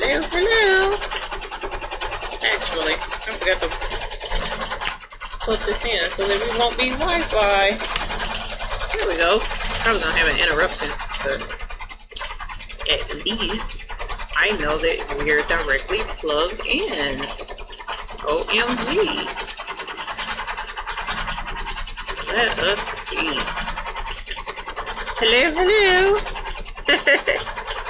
Hello, hello. Actually, I forgot to put this in so that we won't be Wi-Fi. There we go. I was gonna have an interruption, but at least I know that we're directly plugged in. OMG. Let us see. Hello, hello.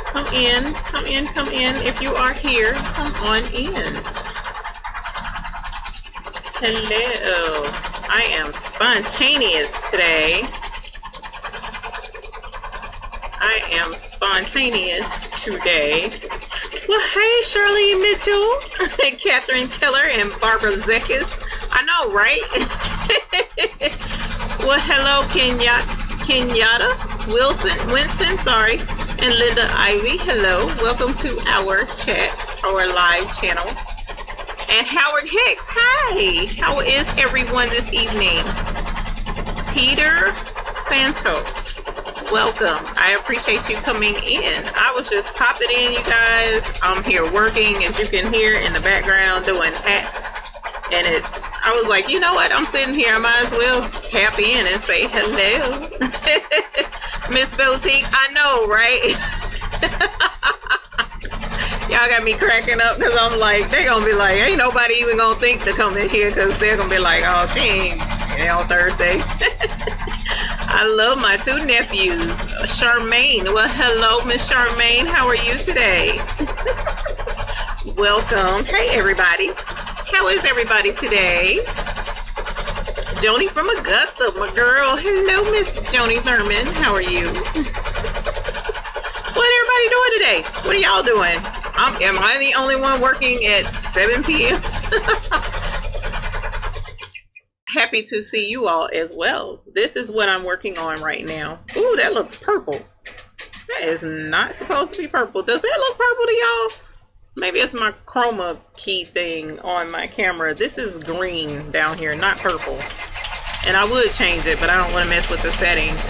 Come in, come in, come in. If you are here, come on in. Hello. I am spontaneous today. I am spontaneous today. Well, hey, Shirley Mitchell, Catherine Keller, and Barbara Zekis. I know, right? Well, hello, Kenyatta, Winston, sorry, and Linda Ivy. Hello, welcome to our chat, our live channel. And Howard Hicks, hi. How is everyone this evening? Peter Santos, welcome. I appreciate you coming in. I was just popping in, you guys. I'm here working, as you can hear in the background, doing hats. And I was like, you know what? I'm sitting here. I might as well tap in and say hello. Miss Boutique, I know, right? Y'all got me cracking up because I'm like, they're going to be like, ain't nobody even going to think to come in here because they're going to be like, oh, she ain't on Thursday. I love my two nephews. Charmaine. Well, hello, Miss Charmaine. How are you today? Welcome. Hey, everybody. How is everybody today? Joni from Augusta, my girl. Hello, Miss Joni Thurman. How are you? What everybody doing today? What are y'all doing? Am I the only one working at 7 p.m.? Happy to see you all as well. This is what I'm working on right now. Ooh, that looks purple. That is not supposed to be purple. Does that look purple to y'all? Maybe it's my chroma key thing on my camera. This is green down here, not purple. And I would change it, but I don't want to mess with the settings.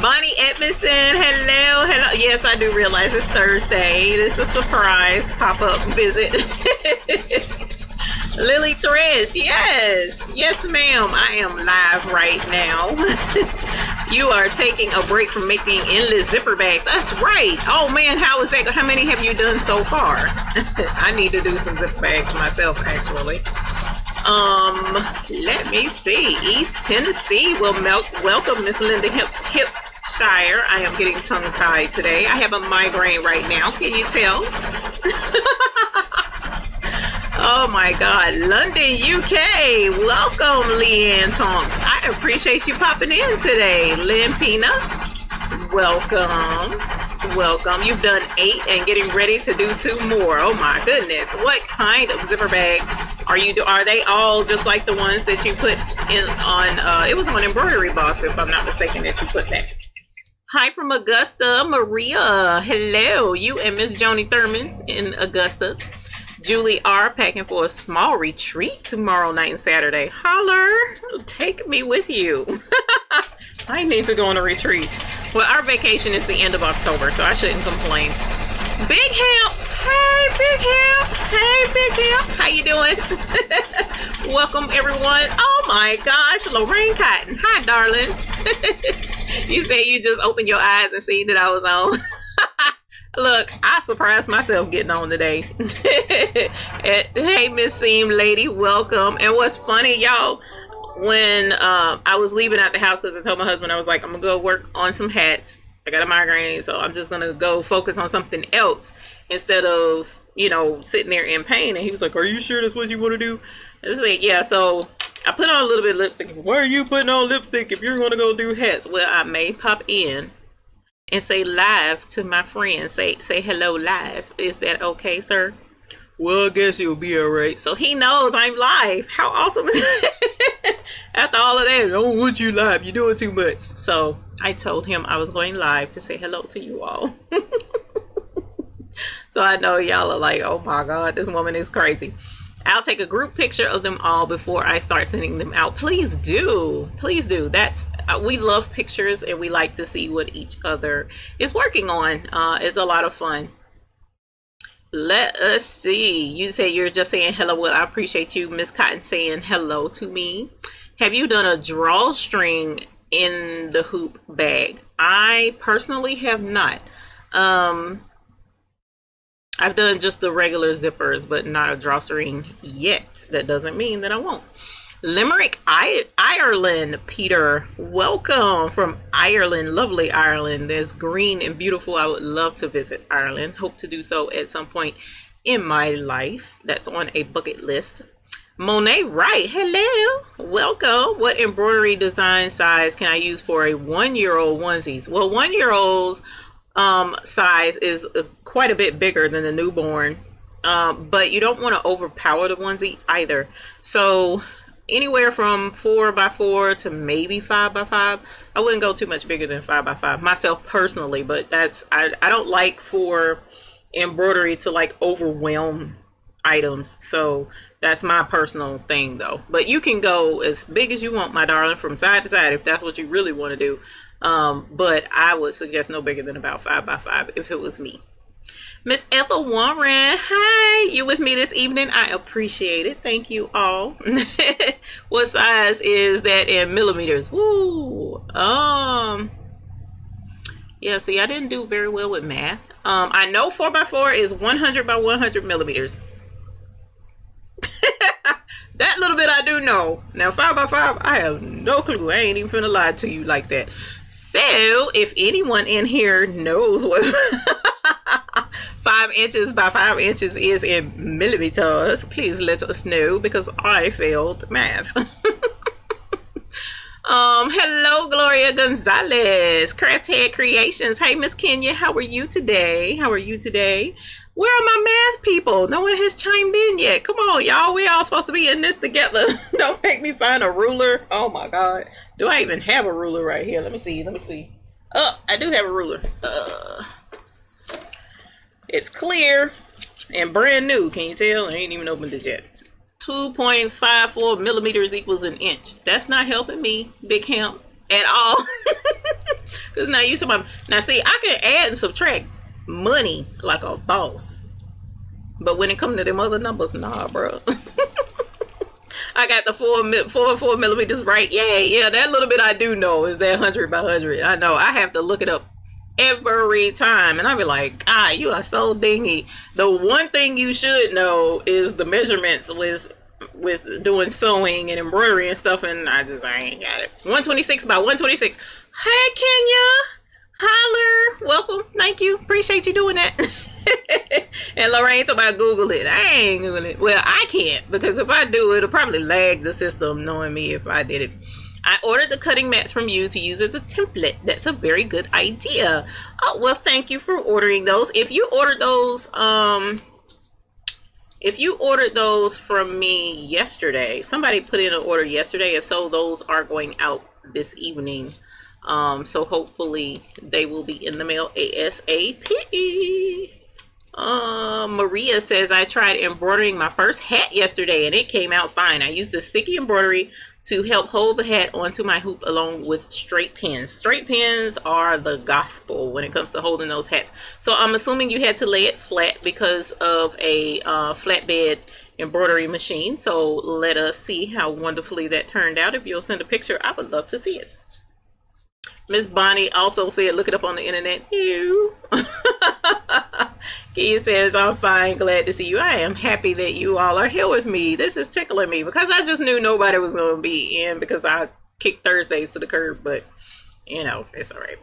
Bonnie Edmondson, hello, hello. Yes, I do realize it's Thursday. This is a surprise pop-up visit. Lily Thresh, yes. Yes, ma'am. I am live right now. You are taking a break from making endless zipper bags. That's right. Oh man, how is that? How many have you done so far? I need to do some zipper bags myself, actually. Let me see. East Tennessee. Well, welcome, Miss Linda Hipshire. I am getting tongue-tied today. I have a migraine right now. Can you tell? Oh my God, London, UK. Welcome, Leanne Tonks. I appreciate you popping in today. Lynn Pina, welcome. Welcome. You've done 8 and getting ready to do 2 more. Oh my goodness. What kind of zipper bags are you doing? Are they all just like the ones that you put in on, it was on Embroidery Boss, if I'm not mistaken, that you put that. Hi from Augusta, Maria. Hello, you and Miss Joni Thurman in Augusta. Julie R. packing for a small retreat tomorrow night and Saturday. Holler, take me with you. I need to go on a retreat. Well, our vacation is the end of October, so I shouldn't complain. Big Hemp. Hey, Big Hemp. Hey, Big Hemp. How you doing? Welcome, everyone. Oh, my gosh. Lorraine Cotton. Hi, darling. You say you just opened your eyes and seen that I was on. Look, I surprised myself getting on today. Hey, Miss Seam Lady, welcome. And what's funny, y'all, when I was leaving out the house, because I told my husband, I was like, I'm going to go work on some hats. I got a migraine, so I'm just going to go focus on something else instead of, you know, sitting there in pain. And he was like, are you sure that's what you want to do? And I said, yeah, so I put on a little bit of lipstick. Why are you putting on lipstick if you're going to go do hats? Well, I may pop in and say live to my friends. Say hello live. Is that okay, sir? Well, I guess you'll be all right. So he knows I'm live. How awesome is that? After all of that, don't want you live. You're doing too much. So I told him I was going live to say hello to you all. So I know y'all are like, oh my God, this woman is crazy. I'll take a group picture of them all before I start sending them out. Please do. Please do. That's we love pictures and we like to see what each other is working on. It's a lot of fun. Let us see. You say you're just saying hello. Well, I appreciate you, Miss Cotton, saying hello to me. Have you done a drawstring in the hoop bag? I personally have not. I've done just the regular zippers, but not a drawstring yet. That doesn't mean that I won't. Limerick, Ireland. Peter, welcome from Ireland, lovely Ireland. There's green and beautiful. I would love to visit Ireland. Hope to do so at some point in my life. That's on a bucket list. Monet Wright, hello, welcome. What embroidery design size can I use for a 1-year-old onesies? Well, 1-year-olds size is quite a bit bigger than the newborn, but you don't want to overpower the onesie either. So anywhere from 4x4 to maybe 5x5. I wouldn't go too much bigger than 5x5 myself personally, but that's I don't like for embroidery to like overwhelm items. So that's my personal thing though. But you can go as big as you want, my darling, from side to side if that's what you really want to do. But I would suggest no bigger than about 5x5 if it was me. Miss Ethel Warren, hi, you with me this evening? I appreciate it. Thank you all. What size is that in millimeters? Woo. Yeah, see, I didn't do very well with math. I know 4x4 is 100 by 100 millimeters. That little bit I do know. Now 5x5, I have no clue. I ain't even finna lie to you like that. So if anyone in here knows what 5 inches by 5 inches is in millimeters, please let us know, because I failed math. Hello, Gloria Gonzalez, Craft Head Creations. Hey, Miss Kenya, how are you today? How are you today? Where are my math people? No one has chimed in yet. Come on, y'all. We all supposed to be in this together. Don't make me find a ruler. Oh my God. Do I even have a ruler right here? Let me see. Let me see. Oh, I do have a ruler. It's clear and brand new. Can you tell? I ain't even opened it yet. 2.54 millimeters equals an inch. That's not helping me, Big Hemp, at all. Because now you talking about, now see, I can add and subtract money like a boss, but when it comes to them other numbers, nah, bro. I got the 4 millimeters right. Yeah, that little bit I do know is that 100 by 100. I know I have to look it up every time, and I'll be like, ah, you are so dingy. The one thing you should know is the measurements with doing sewing and embroidery and stuff, and I ain't got it. 126 by 126. Hey, Kenya. Holler, welcome, thank you, appreciate you doing that. And Lorraine talking about Google it. I ain't Googling it. Well, I can't, because if I do, it'll probably lag the system knowing me if I did it. I ordered the cutting mats from you to use as a template. That's a very good idea. Oh, well, thank you for ordering those. If you ordered those from me yesterday, somebody put in an order yesterday. If so, those are going out this evening. So hopefully they will be in the mail ASAP. Maria says, I tried embroidering my first hat yesterday and it came out fine. I used the sticky embroidery to help hold the hat onto my hoop along with straight pins. Straight pins are the gospel when it comes to holding those hats. So I'm assuming you had to lay it flat because of a flatbed embroidery machine. So let us see how wonderfully that turned out. If you'll send a picture, I would love to see it. Miss Bonnie also said, look it up on the internet. Ew. Kia says, I'm fine, glad to see you. I am happy that you all are here with me. This is tickling me because I just knew nobody was going to be in because I kicked Thursdays to the curb, but you know, it's all right.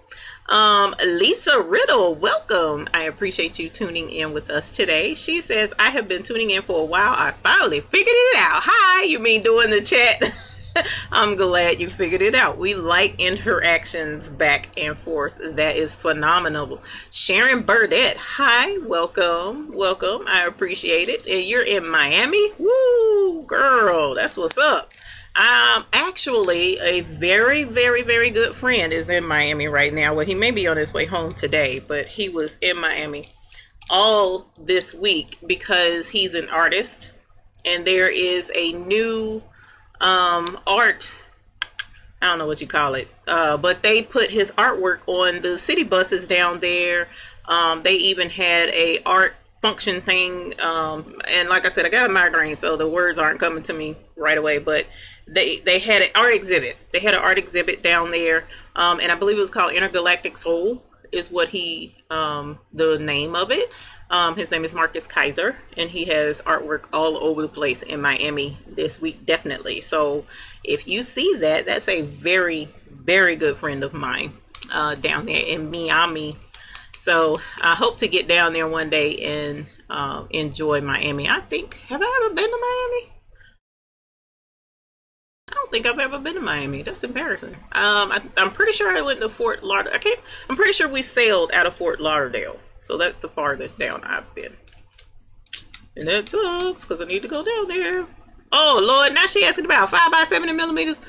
Lisa Riddle, welcome. I appreciate you tuning in with us today. She says, I have been tuning in for a while. I finally figured it out. Hi, you mean doing the chat? I'm glad you figured it out. We like interactions back and forth. That is phenomenal. Sharon Burdette, hi, welcome, welcome. I appreciate it. And you're in Miami? Woo, girl, that's what's up. Actually, a very, very, very good friend is in Miami right now. Well, he may be on his way home today, but he was in Miami all this week because he's an artist, and there is a new art, I don't know what you call it, but they put his artwork on the city buses down there. They even had a art function thing. And like I said, I got a migraine, so the words aren't coming to me right away, but they had an art exhibit. They had an art exhibit down there, and I believe it was called Intergalactic Soul is what the name of it. His name is Marcus Kaiser, and he has artwork all over the place in Miami this week, definitely. So if you see that, that's a very, very good friend of mine down there in Miami. So I hope to get down there one day and enjoy Miami. I think, have I ever been to Miami? I don't think I've ever been to Miami. That's embarrassing. I'm pretty sure I went to Fort Lauderdale. I'm pretty sure we sailed out of Fort Lauderdale. So that's the farthest down I've been. And that sucks because I need to go down there. Oh, Lord. Now she asking about 5x70 millimeters.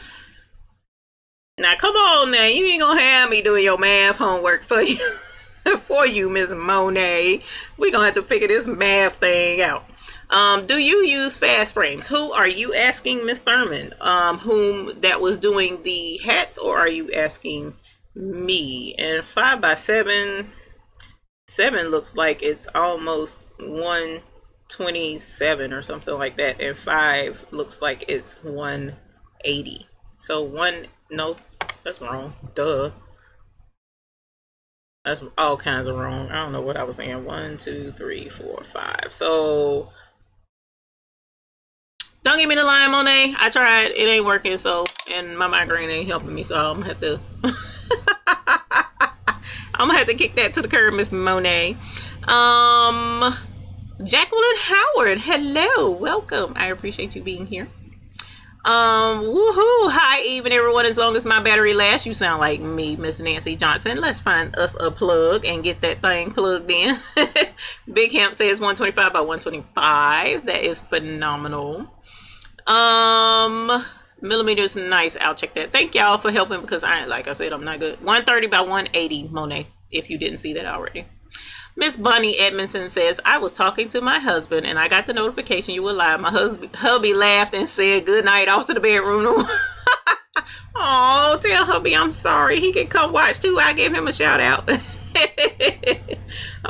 Now, come on now. You ain't going to have me doing your math homework for you. For you, Miss Monet. We're going to have to figure this math thing out. Do you use fast frames? Who are you asking, Miss Thurman? Whom that was doing the hats, or are you asking me? And 5x7 looks like it's almost 127 or something like that, and 5 looks like it's 180. So no, that's wrong. Duh. That's all kinds of wrong. I don't know what I was saying. 1, 2, 3, 4, 5. So don't give me the line, Monet. I tried. It ain't working. So, and my migraine ain't helping me. So I'm gonna have to I'm gonna have to kick that to the curb, Miss Monet. Jacqueline Howard, hello, welcome. I appreciate you being here. Woohoo! Hi, even everyone. As long as my battery lasts, you sound like me, Miss Nancy Johnson. Let's find us a plug and get that thing plugged in. Big Hemp says 125 by 125. That is phenomenal. Millimeters, nice. I'll check that. Thank y'all for helping because like I said, I'm not good. 130 by 180, Monet. If you didn't see that already. Miss Bonnie Edmondson says, I was talking to my husband and I got the notification you were live. My hubby laughed and said good night off to the bedroom. Oh, tell hubby I'm sorry. He can come watch too. I gave him a shout out.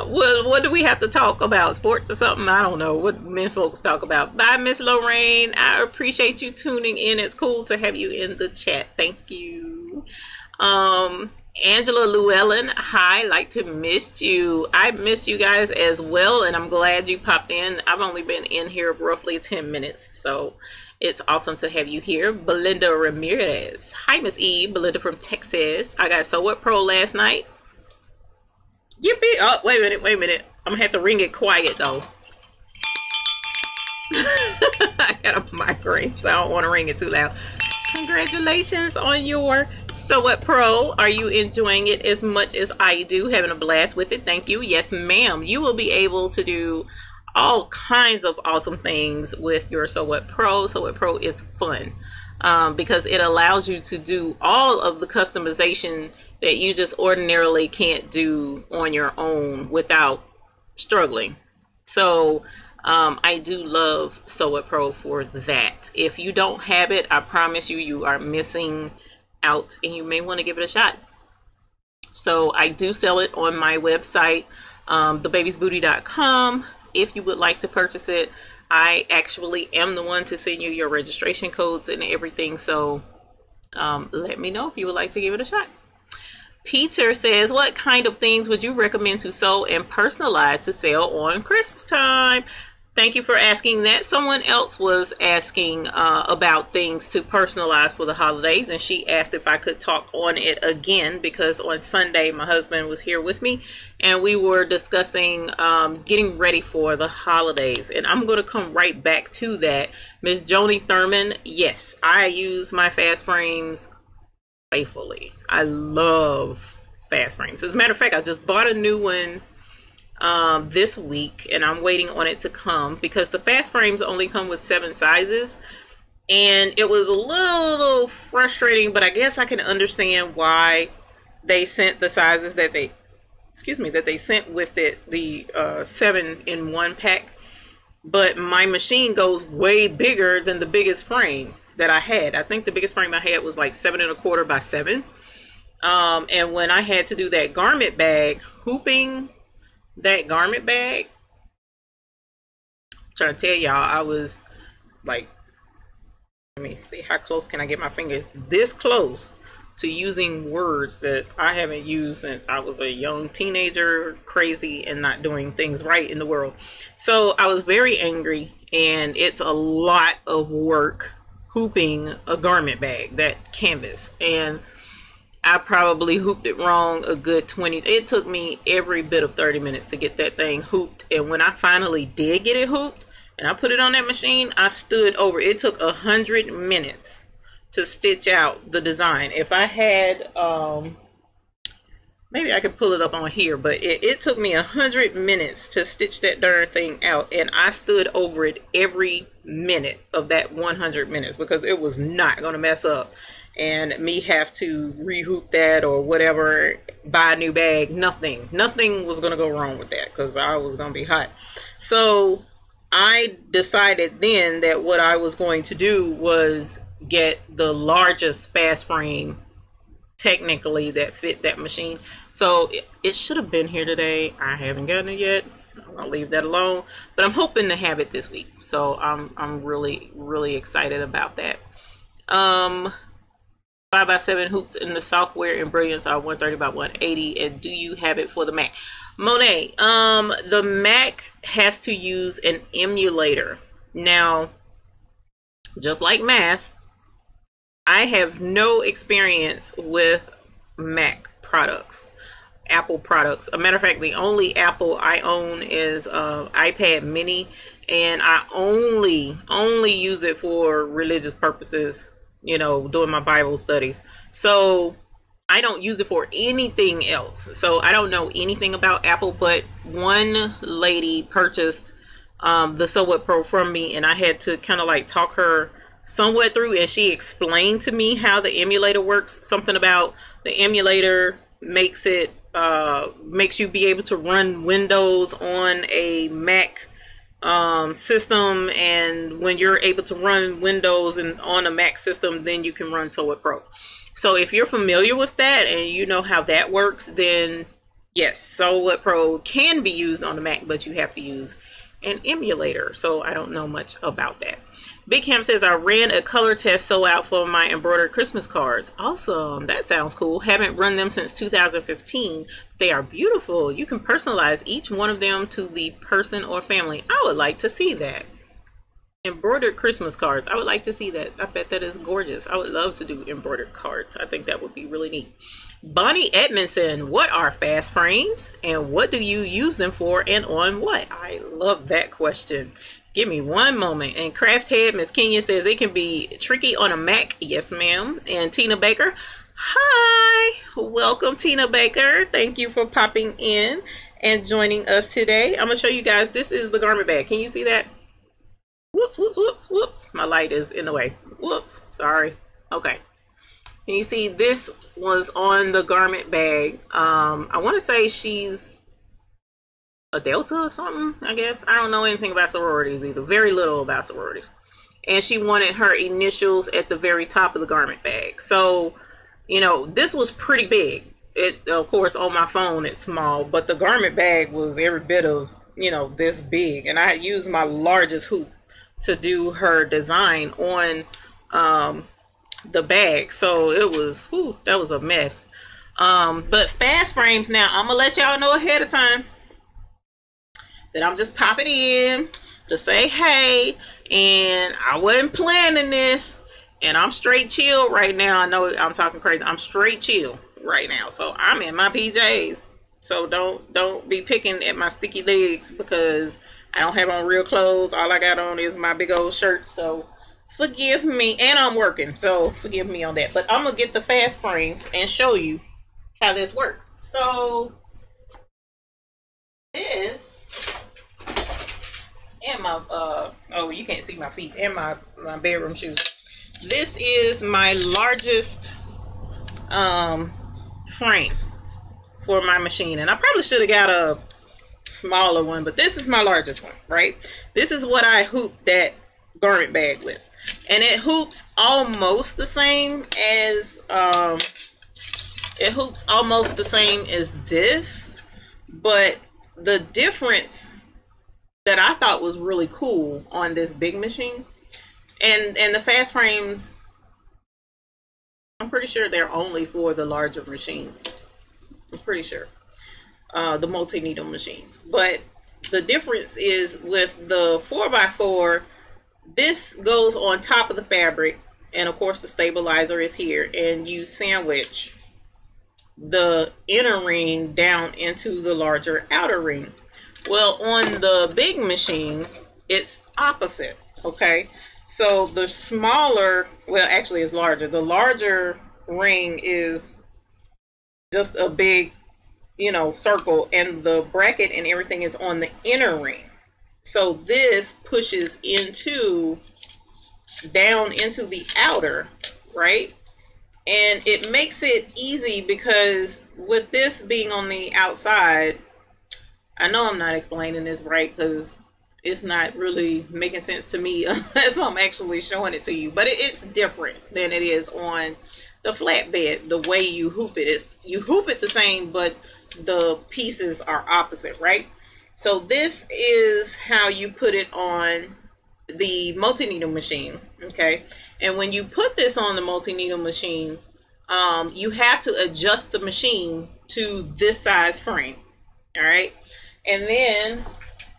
Well, what do we have to talk about? Sports or something? I don't know what men folks talk about. Bye, Miss Lorraine. I appreciate you tuning in. It's cool to have you in the chat. Thank you. Angela Llewellyn, hi, like to miss you. I missed you guys as well, and I'm glad you popped in. I've only been in here roughly 10 minutes, so it's awesome to have you here. Belinda Ramirez, hi, Miss E. Belinda from Texas. I got Sew What Pro last night. Yippee! Oh, wait a minute. I'm gonna have to ring it quiet though. I got a migraine, so I don't want to ring it too loud. Congratulations on your Sew What Pro. Are you enjoying it as much as I do? Having a blast with it? Thank you. Yes, ma'am. You will be able to do all kinds of awesome things with your Sew What Pro. Sew What Pro is fun because it allows you to do all of the customization that you just ordinarily can't do on your own without struggling. So I do love Sew What Pro for that. If you don't have it, I promise you, you are missing out and you may want to give it a shot. So I do sell it on my website, thebabiesbooty.com. If you would like to purchase it, I actually am the one to send you your registration codes and everything. So let me know if you would like to give it a shot. Peter says, what kind of things would you recommend to sew and personalize to sell on Christmas time? Thank you for asking that. Someone else was asking about things to personalize for the holidays, and she asked if I could talk on it again because on Sunday my husband was here with me and we were discussing getting ready for the holidays, and I'm going to come right back to that. Miss Joni Thurman, yes, I use my fast frames faithfully. I love fast frames. As a matter of fact, I just bought a new one this week and I'm waiting on it to come because the fast frames only come with 7 sizes, and it was a little frustrating, but I guess I can understand why they sent the sizes that they sent with it, the 7-in-1 pack. But my machine goes way bigger than the biggest frame that I had. I think the biggest frame I had was like 7 1/4 by 7. And when I had to do that garment bag, hooping that garment bag, trying to tell y'all, I was like, let me see, how close can I get my fingers? This close to using words that I haven't used since I was a young teenager, crazy and not doing things right in the world. So I was very angry, and it's a lot of work hooping a garment bag, that canvas, and I probably hooped it wrong a good 20. It took me every bit of 30 minutes to get that thing hooped, and when I finally did get it hooped and I put it on that machine, I stood over. It took 100 minutes to stitch out the design. If I had maybe I could pull it up on here, but it took me 100 minutes to stitch that darn thing out, and I stood over it every minute of that 100 minutes because it was not going to mess up and me have to rehoop that or whatever, buy a new bag. Nothing was going to go wrong with that because I was going to be hot. So I decided then that what I was going to do was get the largest fast frame technically that fit that machine. So it should have been here today. I haven't gotten it yet. I'll leave that alone, but I'm hoping to have it this week. So I'm really excited about that. 5x7 hoops in the software and brilliance are 130 by 180. And do you have it for the Mac? Monet, the Mac has to use an emulator. Now, just like math, I have no experience with Mac products, Apple products. A matter of fact, the only Apple I own is iPad mini, and I only use it for religious purposes, you know, doing my Bible studies. So I don't use it for anything else. So I don't know anything about Apple, but one lady purchased the So What Pro from me, and I had to kind of like talk her somewhat through, and she explained to me how the emulator works. Something about the emulator makes it makes you be able to run Windows on a Mac system, and when you're able to run Windows and on a Mac system, then you can run So What Pro. So if you're familiar with that and you know how that works, then yes, So What Pro can be used on the Mac, but you have to use an emulator. So I don't know much about that. Big Cam says, I ran a color test sew out for my embroidered Christmas cards. Awesome. That sounds cool. Haven't run them since 2015. They are beautiful. You can personalize each one of them to the person or family. I would like to see that. Embroidered Christmas cards. I would like to see that. I bet that is gorgeous. I would love to do embroidered cards. I think that would be really neat. Bonnie Edmondson, what are fast frames and what do you use them for and on what? I love that question. Give me one moment. And Craft Head, Miss Kenya says it can be tricky on a Mac. Yes, ma'am. And Tina Baker, hi. Welcome, Tina Baker. Thank you for popping in and joining us today. I'm going to show you guys. This is the garment bag. Can you see that? Whoops, whoops, whoops, whoops. My light is in the way. Whoops, sorry. Okay. Can you see this was on the garment bag? I want to say she's a Delta or something, I guess. I don't know anything about sororities either. Very little about sororities. And she wanted her initials at the very top of the garment bag. So, you know, this was pretty big. It, of course, on my phone, it's small. But the garment bag was every bit of, you know, this big. And I had used my largest hoop to do her design on the bag. So it was, whew, that was a mess. But fast frames, now, I'm going to let y'all know ahead of time that I'm just popping in to say hey, and I wasn't planning this, and I'm straight chill right now. I know I'm talking crazy. I'm straight chill right now, so I'm in my PJs. So don't be picking at my sticky legs because I don't have on real clothes. All I got on is my big old shirt, so forgive me. And I'm working, so forgive me on that. But I'm gonna get the fast frames and show you how this works. So this, and my oh, you can't see my feet, and my bedroom shoes. This is my largest frame for my machine, and I probably should have got a smaller one, but this is my largest one, right? This is what I hooped that garment bag with, and it hoops almost the same as this, but the difference that I thought was really cool on this big machine. And the fast frames, I'm pretty sure they're only for the larger machines. I'm pretty sure. The multi-needle machines. But the difference is with the 4x4, this goes on top of the fabric, and of course the stabilizer is here, and you sandwich the inner ring down into the larger outer ring. Well, on the big machine, it's opposite, okay? So the smaller, well, actually it's larger. The larger ring is just a big, you know, circle, and the bracket and everything is on the inner ring. So this pushes down into the outer, right? And it makes it easy because with this being on the outside, I know I'm not explaining this right because it's not really making sense to me unless I'm actually showing it to you. But it's different than it is on the flatbed. The way you hoop it is, you hoop it the same, but the pieces are opposite, right? So this is how you put it on the multi-needle machine, okay? And when you put this on the multi-needle machine, you have to adjust the machine to this size frame, all right? And then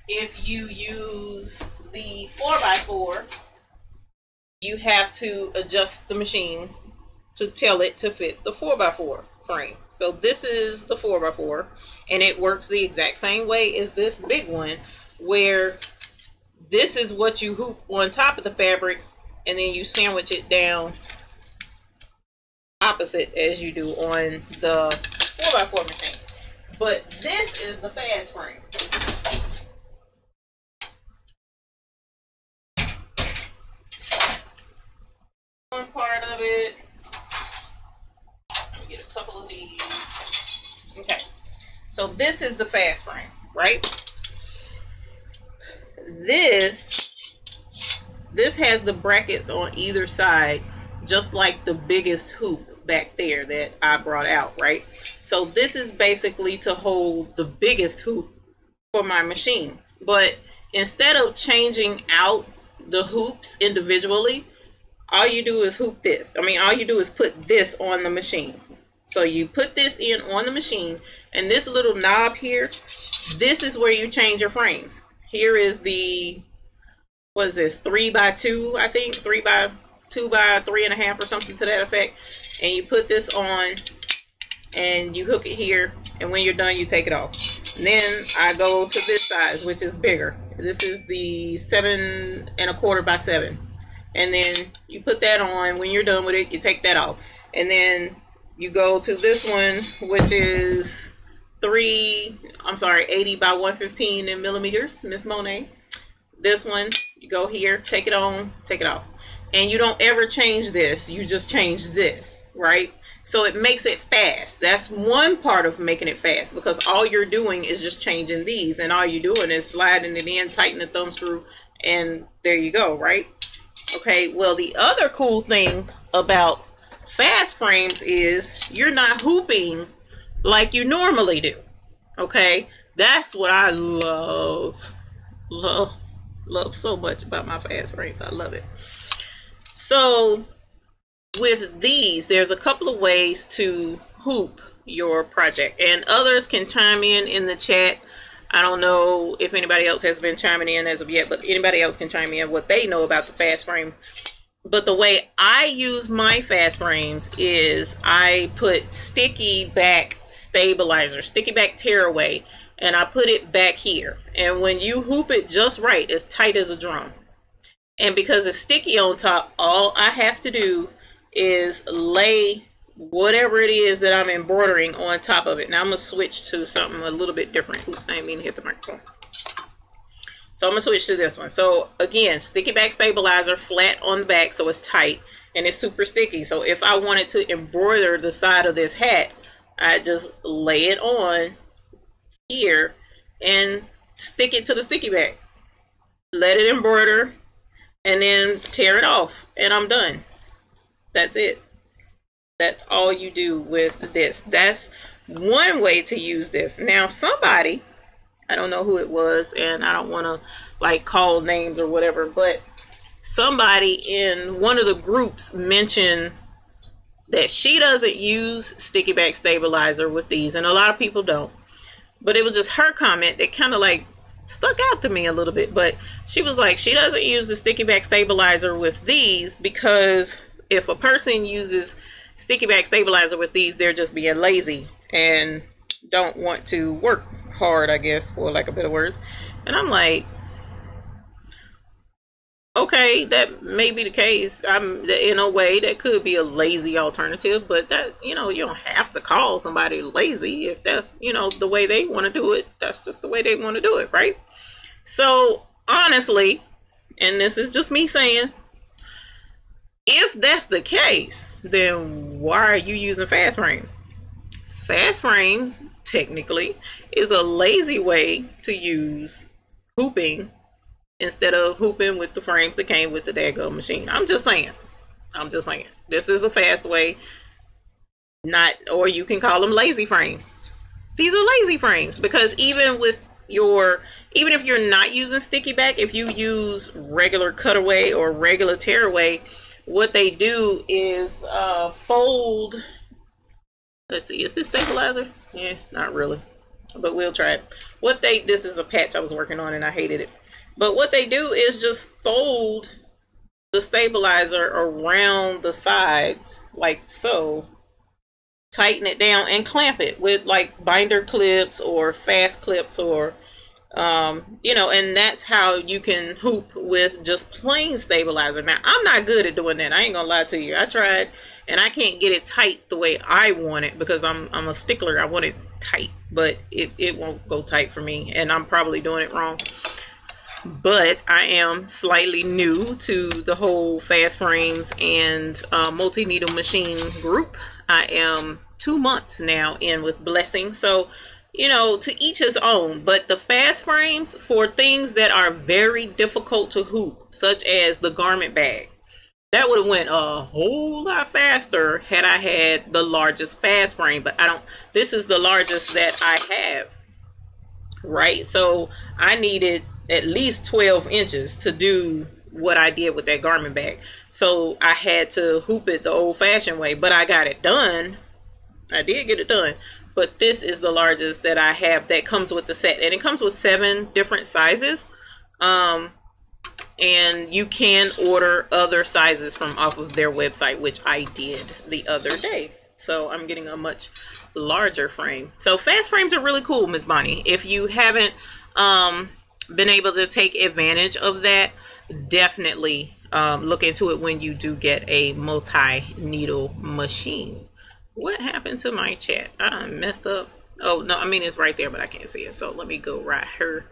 if you use the 4x4, you have to adjust the machine to tell it to fit the 4x4 frame. So this is the 4x4, and it works the exact same way as this big one, where this is what you hoop on top of the fabric, and then you sandwich it down opposite as you do on the 4x4 machine. But this is the fast frame. One part of it. Let me get a couple of these. Okay. So this is the fast frame, right? This has the brackets on either side, just like the biggest hoop back there that I brought out, right? So this is basically to hold the biggest hoop for my machine. But instead of changing out the hoops individually, all you do is hoop this. I mean, all you do is put this on the machine. So you put this in on the machine, and this little knob here, this is where you change your frames. Here is the, what is this, 3x2, I think, 3x2 by 3.5 or something to that effect. And you put this on and you hook it here, and when you're done you take it off. And then I go to this size, which is bigger. This is the 7¼ by 7, and then you put that on. When you're done with it, you take that off, and then you go to this one, which is 80 by 115 in millimeters, Miss Monet. This one, you go here, take it on, take it off. And you don't ever change this, you just change this, right? So it makes it fast. That's one part of making it fast, because all you're doing is just changing these, and all you're doing is sliding it in, tighten the thumb screw, and there you go, right? Okay, well, the other cool thing about fast frames is you're not hooping like you normally do, okay? That's what I love so much about my fast frames. I love it. So with these, there's a couple of ways to hoop your project, and others can chime in the chat. I don't know if anybody else has been chiming in as of yet, but anybody else can chime in what they know about the fast frames. But the way I use my fast frames is I put sticky back stabilizer, sticky back tearaway, and I put it back here. And when you hoop it just right, as tight as a drum. And because it's sticky on top, all I have to do is lay whatever it is that I'm embroidering on top of it. Now I'm going to switch to something a little bit different. Oops, I didn't mean to hit the microphone. So I'm going to switch to this one. So again, sticky back stabilizer, flat on the back so it's tight, and it's super sticky. So if I wanted to embroider the side of this hat, I just lay it on here and stick it to the sticky back. Let it embroider, and then tear it off, and I'm done. That's it. That's all you do with this. That's one way to use this. Now somebody, I don't know who it was, and I don't want to like call names or whatever, but somebody in one of the groups mentioned that she doesn't use sticky back stabilizer with these, and a lot of people don't. But it was just her comment that kind of like stuck out to me a little bit. But she was like, she doesn't use the sticky back stabilizer with these because if a person uses sticky back stabilizer with these, they're just being lazy and don't want to work hard, I guess, for lack of better words. And I'm like, okay, that may be the case. In a way, that could be a lazy alternative, but that, you know, you don't have to call somebody lazy if that's, you know, the way they want to do it. That's just the way they want to do it, right? So honestly, and this is just me saying, if that's the case, then why are you using fast frames? Fast frames, technically, is a lazy way to use hooping instead of hooping with the frames that came with the daggone machine. I'm just saying. This is a fast way. Not, or you can call them lazy frames. These are lazy frames because even if you're not using sticky back, if you use regular cutaway or regular tearaway, what they do is fold. Let's see, is this stabilizer? Yeah, not really, but we'll try it. This is a patch I was working on and I hated it. But what they do is just fold the stabilizer around the sides like so, tighten it down and clamp it with like binder clips or fast clips or you know, and that's how you can hoop with just plain stabilizer. Now, I'm not good at doing that. I ain't gonna lie to you. I tried and I can't get it tight the way I want it because I'm a stickler. I want it tight, but it won't go tight for me, and I'm probably doing it wrong. But I am slightly new to the whole fast frames and multi-needle machine group. I am 2 months now in with Blessing, so you know, to each his own. But the fast frames for things that are very difficult to hoop, such as the garment bag, that would have went a whole lot faster had I had the largest fast frame. But I don't. This is the largest that I have, right? So I needed at least 12 inches to do what I did with that garment bag. So I had to hoop it the old-fashioned way, but I got it done. I did get it done. But this is the largest that I have that comes with the set, and it comes with 7 different sizes. And you can order other sizes from off of their website, which I did the other day. So I'm getting a much larger frame. So fast frames are really cool, Miss Bonnie. If you haven't been able to take advantage of that, definitely look into it when you do get a multi-needle machine. What happened to my chat? I messed up. Oh no, I mean it's right there, but I can't see it. So let me go right here.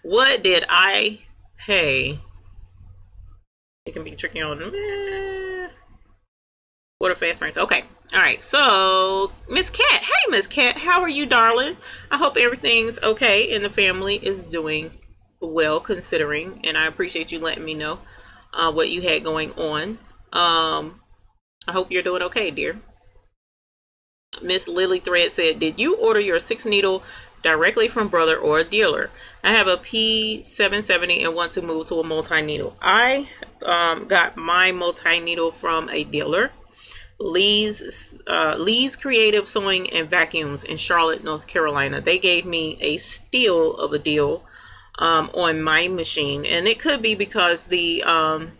What did I pay? It can be tricky on what are fast frames? Okay. All right. So Miss Cat. Hey Miss Cat, how are you, darling? I hope everything's okay and the family is doing well considering, and I appreciate you letting me know what you had going on. I hope you're doing okay, dear. Miss Lily Thread said, did you order your 6 needle directly from brother or a dealer? I have a P770 and want to move to a multi-needle. I got my multi-needle from a dealer, Lee's Creative Sewing and Vacuums in Charlotte, North Carolina. They gave me a steal of a deal on my machine, and it could be because the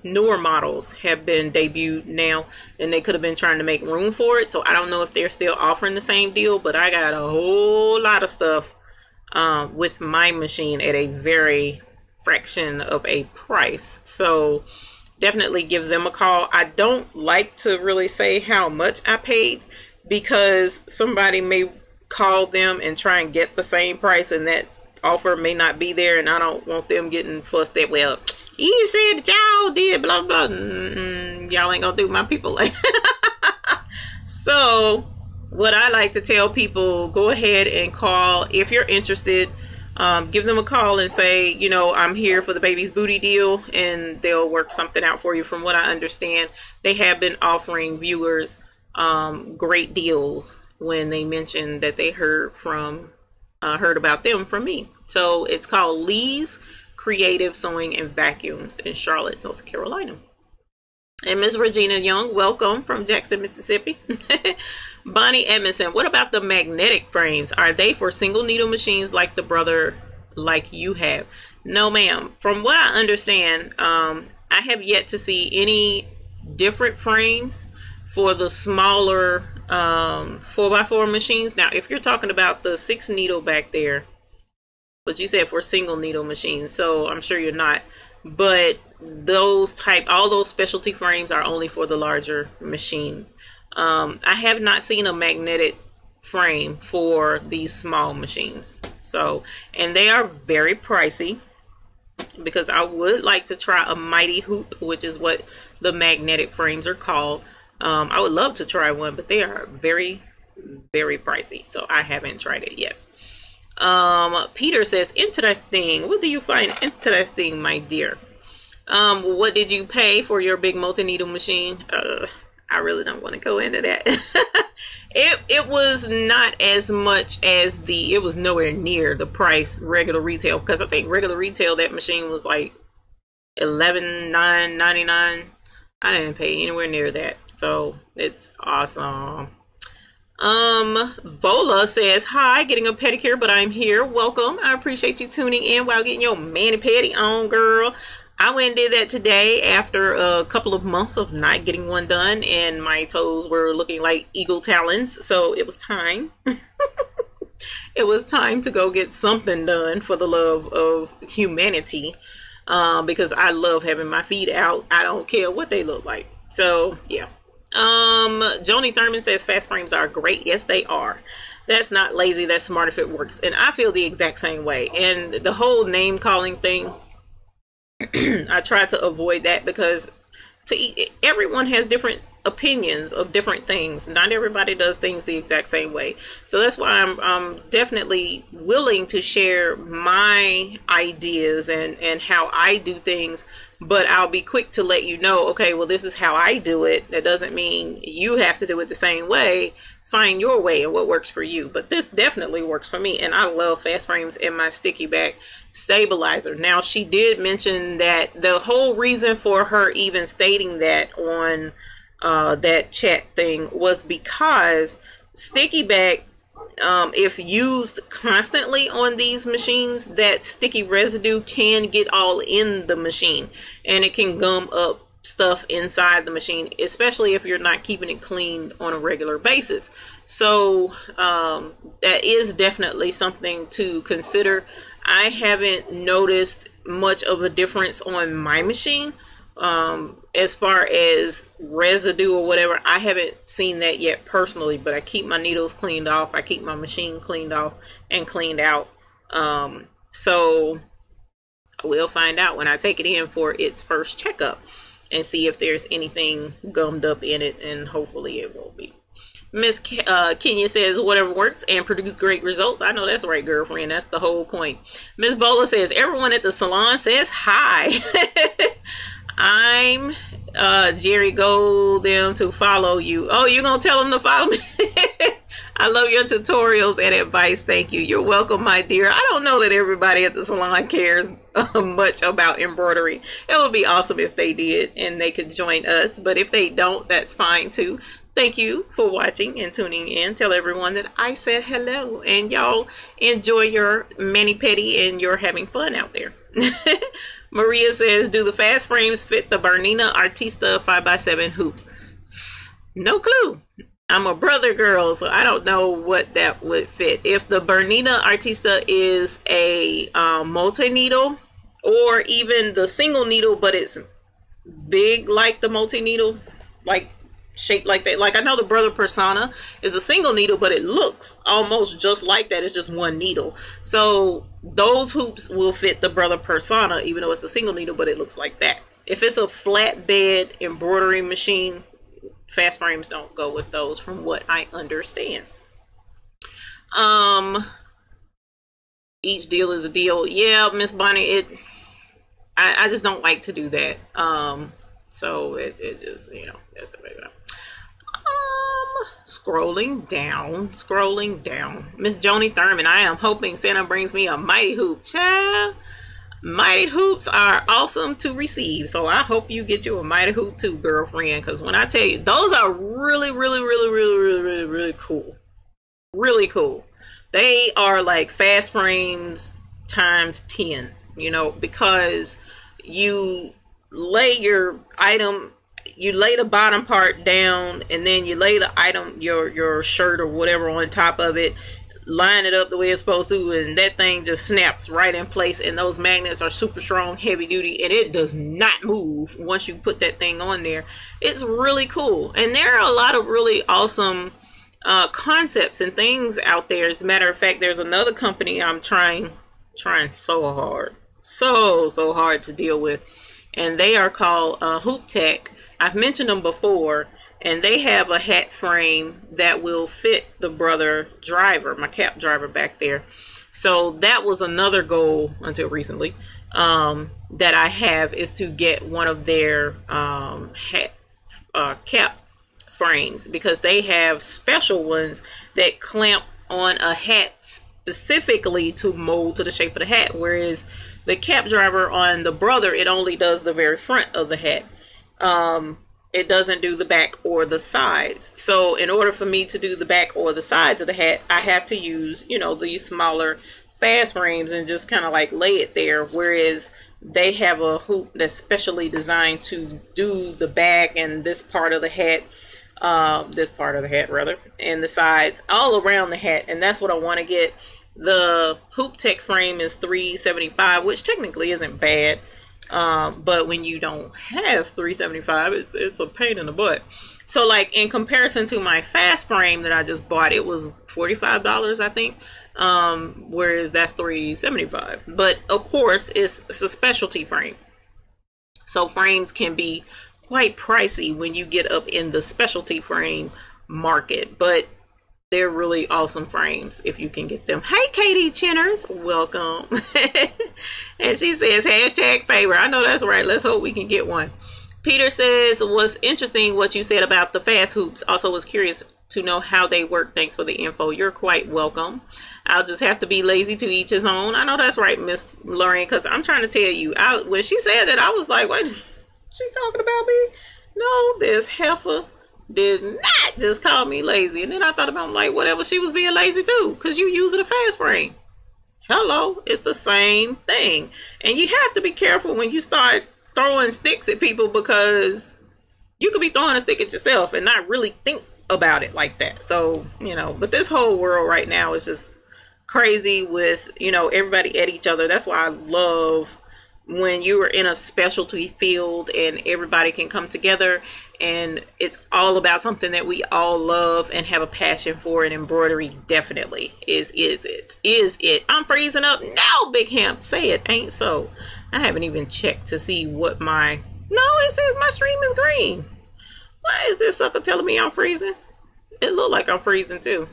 newer models have been debuted now and they could have been trying to make room for it. So I don't know if they're still offering the same deal, but I got a whole lot of stuff with my machine at a very fraction of a price. So definitely give them a call. I don't like to really say how much I paid because somebody may call them and try and get the same price, and that offer may not be there, and I don't want them getting fussed at. Well, you said that y'all did blah blah. Y'all ain't gonna do my people like so what I like to tell people, go ahead and call if you're interested. Give them a call and say, you know, I'm here for the baby's booty deal, and they'll work something out for you. From what I understand, they have been offering viewers great deals when they mentioned that they heard about them from me. So it's called Lee's Creative Sewing and Vacuums in Charlotte, North Carolina. And Miss Regina Young, welcome from Jackson, Mississippi. Bonnie Edmondson, what about the magnetic frames? Are they for single needle machines like the brother like you have? No, ma'am. From what I understand, I have yet to see any different frames for the smaller 4x4 machines. Now, if you're talking about the 6 needle back there, but you said for single needle machines, so I'm sure you're not. But all those specialty frames are only for the larger machines. I have not seen a magnetic frame for these small machines. So, and they are very pricey, because I would like to try a mighty hoop, which is what the magnetic frames are called. I would love to try one, but they are very, very pricey. So I haven't tried it yet. Peter says, interesting. What do you find interesting, my dear? What did you pay for your big multi-needle machine? I really don't want to go into that. It was not as much as it was nowhere near the price regular retail, because I think regular retail that machine was like $11,999. I didn't pay anywhere near that, so it's awesome. Vola says, hi, getting a pedicure, but I'm here. Welcome. I appreciate you tuning in while getting your mani-pedi on, girl. I went and did that today after a couple of months of not getting one done, and my toes were looking like eagle talons, so it was time. It was time to go get something done for the love of humanity, because I love having my feet out. I don't care what they look like. So yeah. Joni Thurman says fast frames are great. Yes, they are. That's not lazy, that's smart if it works. And I feel the exact same way. And the whole name calling thing, I try to avoid that, because everyone has different opinions of different things. Not everybody does things the exact same way. So that's why I'm definitely willing to share my ideas and how I do things, but I'll be quick to let you know, okay, well, this is how I do it. That doesn't mean you have to do it the same way. Find your way and what works for you. But this definitely works for me, and I love fast frames and my sticky back stabilizer. Now, she did mention that the whole reason for her even stating that on that chat thing was because sticky back, if used constantly on these machines, that sticky residue can get all in the machine, and it can gum up stuff inside the machine, especially if you're not keeping it clean on a regular basis. So that is definitely something to consider. I haven't noticed much of a difference on my machine as far as residue or whatever. I haven't seen that yet personally, but I keep my needles cleaned off. I keep my machine cleaned off and cleaned out. So we'll find out when I take it in for its first checkup and see if there's anything gummed up in it, and hopefully it won't be. Miss Kenya says, whatever works and produce great results. I know that's right, girlfriend. That's the whole point. Miss Vola says, everyone at the salon says hi. I'm Jerry, go them to follow you. Oh, you're gonna tell them to follow me? I love your tutorials and advice. Thank you. You're welcome, my dear. I don't know that everybody at the salon cares much about embroidery. It would be awesome if they did and they could join us, but if they don't, that's fine too. Thank you for watching and tuning in. Tell everyone that I said hello, and y'all enjoy your mani-pedi and you're having fun out there. Maria says, do the fast frames fit the Bernina Artista 5x7 hoop? No clue. I'm a brother girl, so I don't know what that would fit. If the Bernina Artista is a multi-needle, or even the single needle, but it's big like the multi-needle, like shaped like that. Like I know the Brother Persona is a single needle, but it looks almost just like that. It's just one needle. So those hoops will fit the Brother Persona, even though it's a single needle, but it looks like that. If it's a flatbed embroidery machine, fast frames don't go with those, from what I understand. Each deal is a deal. Yeah, Miss Bonnie, I just don't like to do that. So it just, you know, that's the way. Scrolling down. Miss Joni Thurman, I am hoping Santa brings me a mighty hoop. Child, mighty hoops are awesome to receive, so I hope you get you a mighty hoop too, girlfriend, because when I tell you, those are really cool. Really cool. They are like fast frames times 10, you know, because you lay your item, you lay the bottom part down, and then you lay the item, your shirt or whatever on top of it, line it up the way it's supposed to, and that thing just snaps right in place. And those magnets are super strong, heavy duty, and it does not move once you put that thing on there. It's really cool. And there are a lot of really awesome concepts and things out there. As a matter of fact, there's another company I'm trying so hard to deal with, and they are called Hoop Tech. I've mentioned them before, and they have a hat frame that will fit the brother driver, my cap driver back there. So that was another goal until recently that I have, is to get one of their cap frames, because they have special ones that clamp on a hat specifically to mold to the shape of the hat, whereas the cap driver on the brother, it only does the very front of the hat. It doesn't do the back or the sides. So in order for me to do the back or the sides of the hat, I have to use, you know, these smaller fast frames and just kind of like lay it there, whereas they have a hoop that's specially designed to do the back and this part of the hat, and the sides all around the hat. And that's what I want to get. The Hoop Tech frame is $375, which technically isn't bad. But when you don't have $375, it's a pain in the butt. So like in comparison to my fast frame that I just bought, it was $45, I think. Whereas that's $375. But of course, it's a specialty frame. So frames can be quite pricey when you get up in the specialty frame market, but they're really awesome frames if you can get them. Hey, Katie Chinners, welcome. And she says, #favor. I know that's right. Let's hope we can get one. Peter says, was interesting what you said about the fast hoops. Also was curious to know how they work. Thanks for the info. You're quite welcome. I'll just have to be lazy, to each his own. I know that's right, Miss Lorraine, because I'm trying to tell you, when she said that, I was like, what? She talking about me? No, this heifer did not just call me lazy. And then I thought about, like, whatever, she was being lazy too, because you using a fast frame. Hello, it's the same thing. And you have to be careful when you start throwing sticks at people, because you could be throwing a stick at yourself and not really think about it like that. So, you know, but this whole world right now is just crazy with, you know, everybody at each other. That's why I love when you are in a specialty field and everybody can come together and it's all about something that we all love and have a passion for. And embroidery definitely is it. I'm freezing up now, Big Hemp. Say it ain't so. I haven't even checked to see what my, no, it says my stream is green. Why is this sucker telling me I'm freezing? It look like I'm freezing too.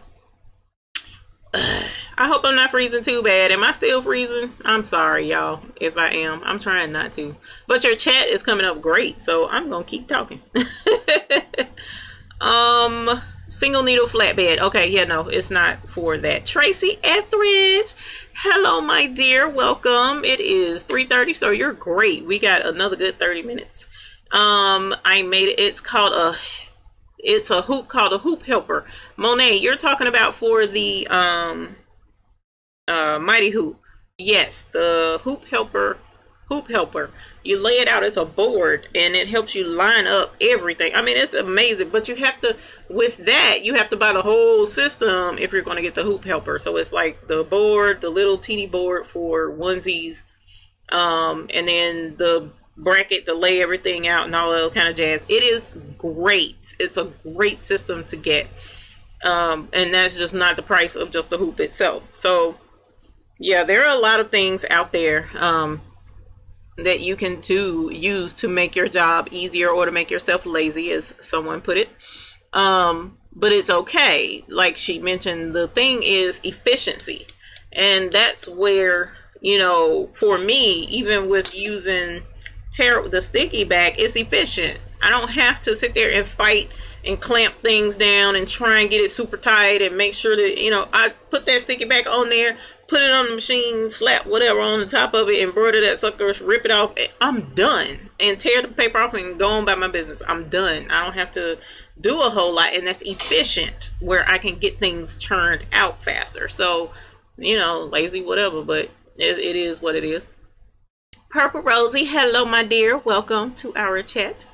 I hope I'm not freezing too bad. Am I still freezing? I'm sorry, y'all, if I am. I'm trying not to. But your chat is coming up great, so I'm gonna keep talking. Single needle flatbed. Okay, yeah, no, it's not for that. Tracy Etheridge. Hello, my dear. Welcome. It is 3:30, so you're great. We got another good 30 minutes. I made it. It's a hoop called a hoop helper. Monet, you're talking about for the mighty hoop. Yes, the hoop helper. You lay it out as a board and it helps you line up everything. I mean, it's amazing, but you have to, with that, you have to buy the whole system if you're going to get the hoop helper. So it's like the board, the little teeny board for onesies, and then the bracket to lay everything out and all that kind of jazz. It is great. It's a great system to get, and that's just not the price of just the hoop itself. So yeah, there are a lot of things out there that you can use to make your job easier or to make yourself lazy, as someone put it. But it's okay. Like she mentioned, the thing is efficiency, and that's where, you know, for me, even with using the sticky back, it's efficient. I don't have to sit there and fight and clamp things down and try and get it super tight and make sure that, you know, I put that sticky back on there, put it on the machine, slap whatever on the top of it, embroider that sucker, rip it off. I'm done. And tear the paper off and go on by my business. I'm done. I don't have to do a whole lot, and that's efficient where I can get things churned out faster. So, you know, lazy, whatever, but it is what it is. Purple Rosie, hello, my dear. Welcome to our chat.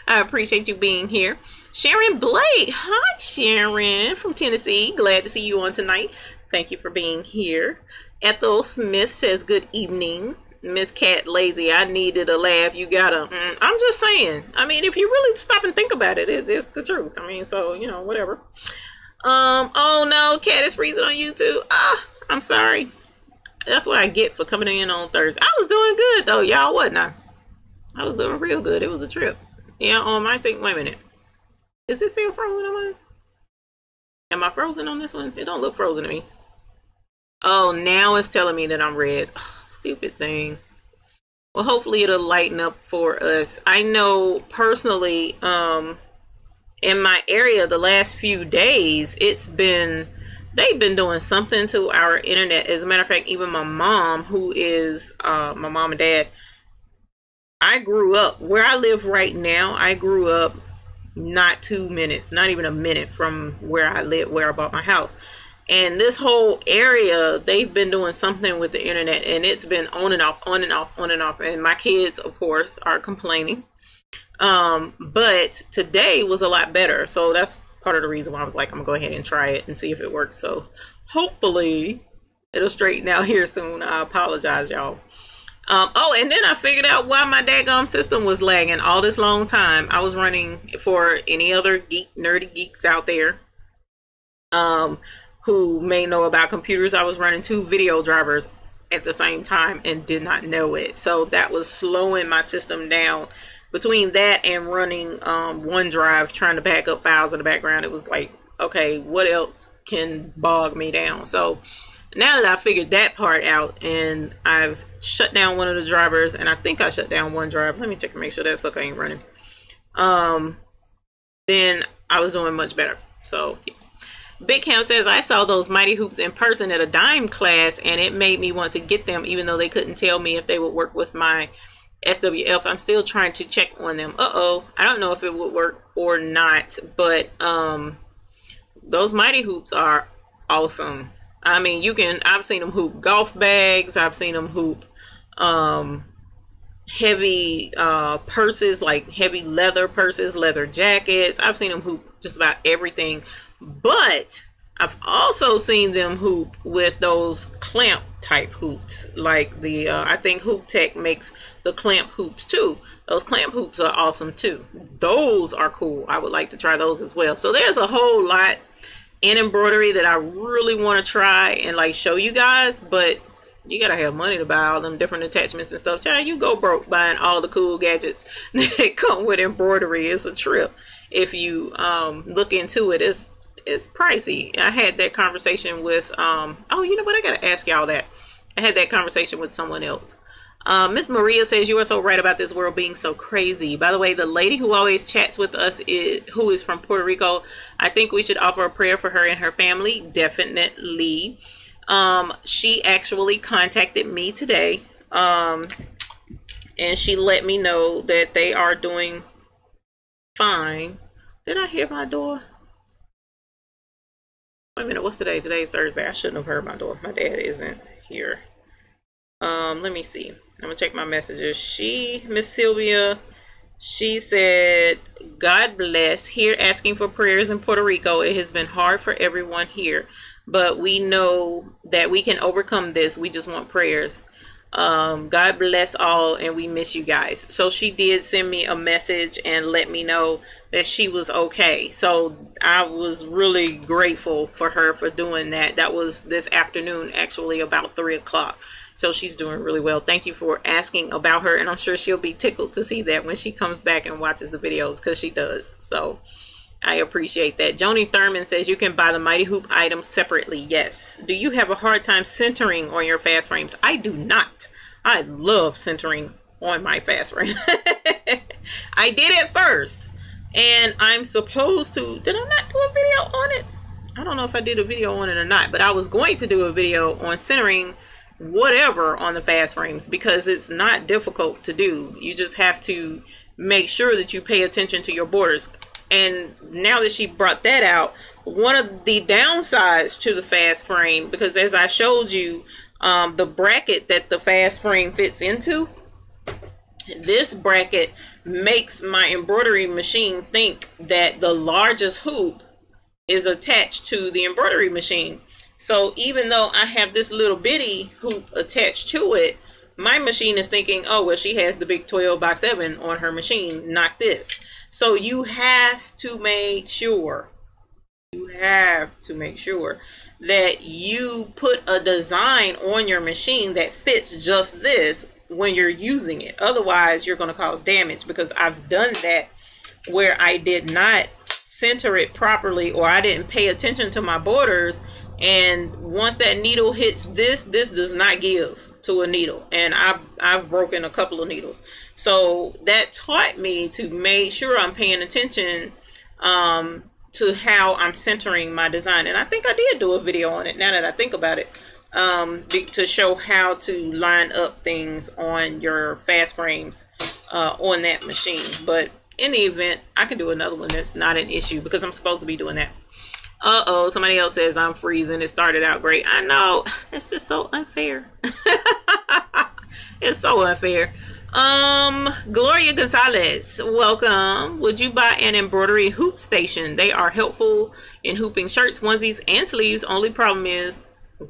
I appreciate you being here. Sharon Blake, hi, Sharon from Tennessee. Glad to see you on tonight. Thank you for being here. Ethel Smith says, good evening. Miss Cat Lazy, I needed a laugh. You gotta, I'm just saying. I mean, if you really stop and think about it, it's the truth. I mean, so, you know, whatever. Oh no, Cat is freezing on YouTube. Ah, I'm sorry. That's what I get for coming in on Thursday. I was doing good though, y'all, wasn't I? I was doing real good. It was a trip. Yeah, I think, wait a minute. Is it still frozen on mine? Am I frozen on this one? It don't look frozen to me. Oh, now it's telling me that I'm red. Ugh, stupid thing. Well, hopefully it'll lighten up for us. I know personally, in my area the last few days, they've been doing something to our internet. As a matter of fact, even my mom, who is my mom and dad, I grew up where I live right now. I grew up not 2 minutes, not even a minute from where I live, where I bought my house. And this whole area, they've been doing something with the internet, and it's been on and off, on and off, on and off. And my kids, of course, are complaining. But today was a lot better. So that's part of the reason why I was like, I'm gonna go ahead and try it and see if it works. So hopefully it'll straighten out here soon. I apologize, y'all. Oh, and then I figured out why my daggum system was lagging all this long time. I was running, for any other nerdy geeks out there who may know about computers, I was running 2 video drivers at the same time and did not know it. So that was slowing my system down. Between that and running OneDrive, trying to back up files in the background, it was like, okay, what else can bog me down? So now that I figured that part out, and I've shut down one of the drivers, and I think I shut down OneDrive. Let me check and make sure that sucker ain't running. Then I was doing much better. So yeah. Big Cam says, I saw those mighty hoops in person at a dime class, and it made me want to get them, even though they couldn't tell me if they would work with my SWF. I'm still trying to check on them. I don't know if it would work or not, but those mighty hoops are awesome. I mean, I've seen them hoop golf bags. I've seen them hoop heavy purses, like heavy leather purses, leather jackets. I've seen them hoop just about everything. But I've also seen them hoop with those clamp type hoops, like the I think Hoop Tech makes the clamp hoops too. Those clamp hoops are awesome too. Those are cool. I would like to try those as well. So there's a whole lot in embroidery that I really want to try and like show you guys, but you gotta have money to buy all them different attachments and stuff. Child, you go broke buying all the cool gadgets that come with embroidery. It's a trip. If you look into it, it's pricey. I had that conversation with oh, you know what, I gotta ask y'all that. I had that conversation with someone else. Miss Maria says, you are so right about this world being so crazy. By the way, the lady who always chats with us who is from Puerto Rico, I think we should offer a prayer for her and her family. Definitely. She actually contacted me today, and she let me know that they are doing fine. Did I hear my door? Wait a minute, what's today? Today's Thursday. I shouldn't have heard my door. My dad isn't here. Let me see. I'm gonna check my messages. Miss Sylvia, she said, God bless. Here asking for prayers in Puerto Rico. It has been hard for everyone here, but we know that we can overcome this. We just want prayers. God bless all, and we miss you guys. So she did send me a message and let me know that she was okay. So I was really grateful for her for doing that. That was this afternoon, actually, about 3 o'clock. So she's doing really well. Thank you for asking about her, and I'm sure she'll be tickled to see that when she comes back and watches the videos, because she does. So I appreciate that. Joni Thurman says, you can buy the Mighty Hoop items separately. Yes. Do you have a hard time centering on your fast frames? I do not. I love centering on my fast frame. I did at first, And I'm supposed to, did I not do a video on it? I don't know if I did a video on it or not, but I was going to do a video on centering whatever on the fast frames, because it's not difficult to do. You just have to make sure that you pay attention to your borders. And now that she brought that out, one of the downsides to the fast frame, because as I showed you, the bracket that the fast frame fits into, this bracket makes my embroidery machine think that the largest hoop is attached to the embroidery machine. So even though I have this little bitty hoop attached to it, my machine is thinking, oh, well, she has the big 12x7 on her machine, not this. So you have to make sure, that you put a design on your machine that fits just this when you're using it. Otherwise, you're going to cause damage, because I've done that where I did not center it properly, or I didn't pay attention to my borders, and once that needle hits this does not give to a needle, and I've broken a couple of needles. So that taught me to make sure I'm paying attention to how I'm centering my design. And I think I did do a video on it, now that I think about it, to show how to line up things on your fast frames on that machine. But in the event, I can do another one. That's not an issue, because I'm supposed to be doing that. Uh-oh, somebody else says I'm freezing. It started out great. I know, it's just so unfair. It's so unfair. Gloria Gonzalez, welcome. Would you buy an embroidery hoop station? They are helpful in hooping shirts, onesies, and sleeves. Only problem is,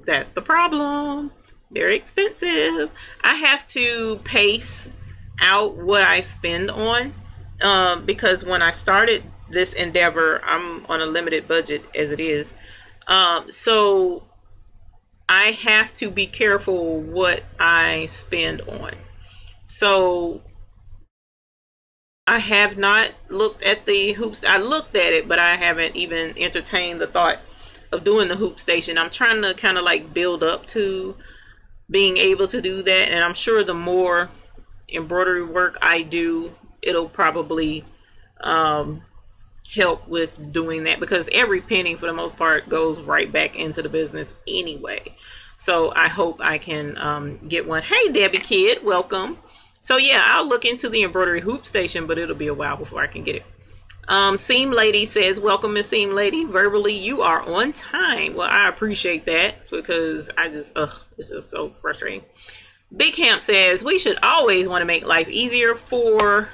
that's the problem, they're expensive. I have to pace out what I spend on, because when I started this endeavor, I'm on a limited budget as it is. So I have to be careful what I spend on. So I have not looked at the hoops. I looked at it, but I haven't even entertained the thought of doing the hoop station. I'm trying to kind of like build up to being able to do that. And I'm sure the more embroidery work I do, it'll probably help with doing that, because every penny for the most part goes right back into the business anyway. So I hope I can get one. Hey, Debbie Kid, welcome. So yeah, I'll look into the embroidery hoop station, but it'll be a while before I can get it. Seam Lady says, welcome, Miss Seam Lady. Verbally, you are on time. Well, I appreciate that, because I just, it's just so frustrating. Big Camp says, we should always want to make life easier for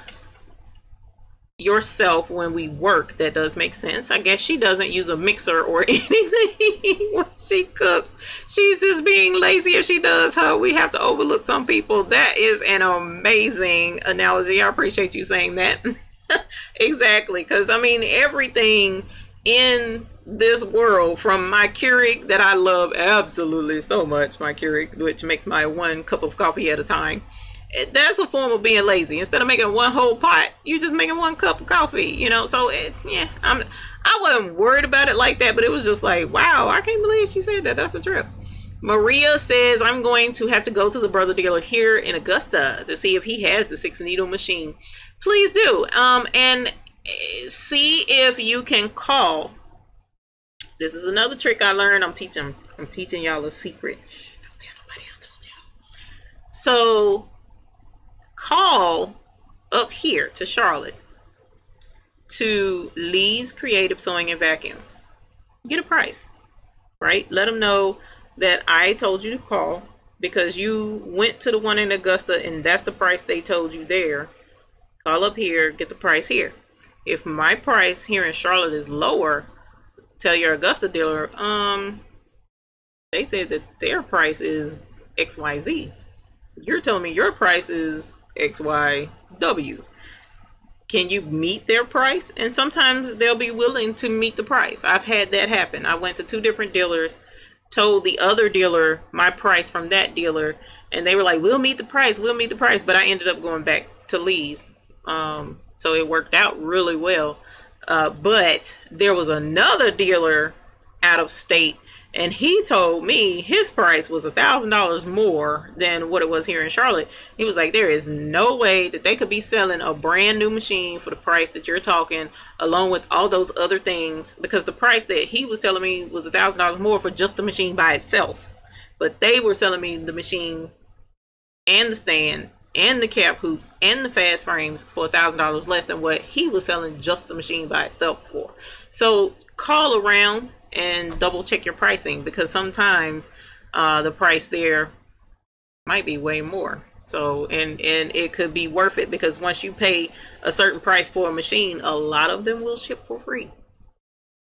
yourself when we work. That does make sense. I guess she doesn't use a mixer or anything when she cooks. She's just being lazy if she does. We have to overlook some people. That is an amazing analogy. I appreciate you saying that. Exactly, because I mean, everything in this world, from my Keurig that I love absolutely so much, my Keurig, which makes my 1 cup of coffee at a time, that's a form of being lazy. Instead of making 1 whole pot, you're just making 1 cup of coffee, you know. So yeah, I wasn't worried about it like that, but it was just like, wow, I can't believe she said that. That's a trip. Maria says, I'm going to have to go to the brother dealer here in Augusta to see if he has the 6 needle machine. Please do, and see if you can call. This is another trick I learned. I'm teaching y'all a secret. Shh, don't tell nobody I told y'all. So call up here to Charlotte to Lee's Creative Sewing and Vacuums. Get a price, right? Let them know that I told you to call, because you went to the one in Augusta and that's the price they told you there. Call up here, get the price here. If my price here in Charlotte is lower, tell your Augusta dealer, they said that their price is XYZ. You're telling me your price is XYW. Can you meet their price? And sometimes they'll be willing to meet the price. I've had that happen. I went to 2 different dealers, told the other dealer my price from that dealer, and they were like, we'll meet the price, we'll meet the price. But I ended up going back to Lee's. So it worked out really well. But there was another dealer out of state, and he told me his price was $1,000 more than what it was here in Charlotte. He was like, there is no way that they could be selling a brand new machine for the price that you're talking, along with all those other things, because the price that he was telling me was $1,000 more for just the machine by itself. But they were selling me the machine and the stand and the cap hoops and the fast frames for $1,000 less than what he was selling just the machine by itself for. So call around and double check your pricing, because sometimes the price there might be way more. So and it could be worth it, because once you pay a certain price for a machine, a lot of them will ship for free.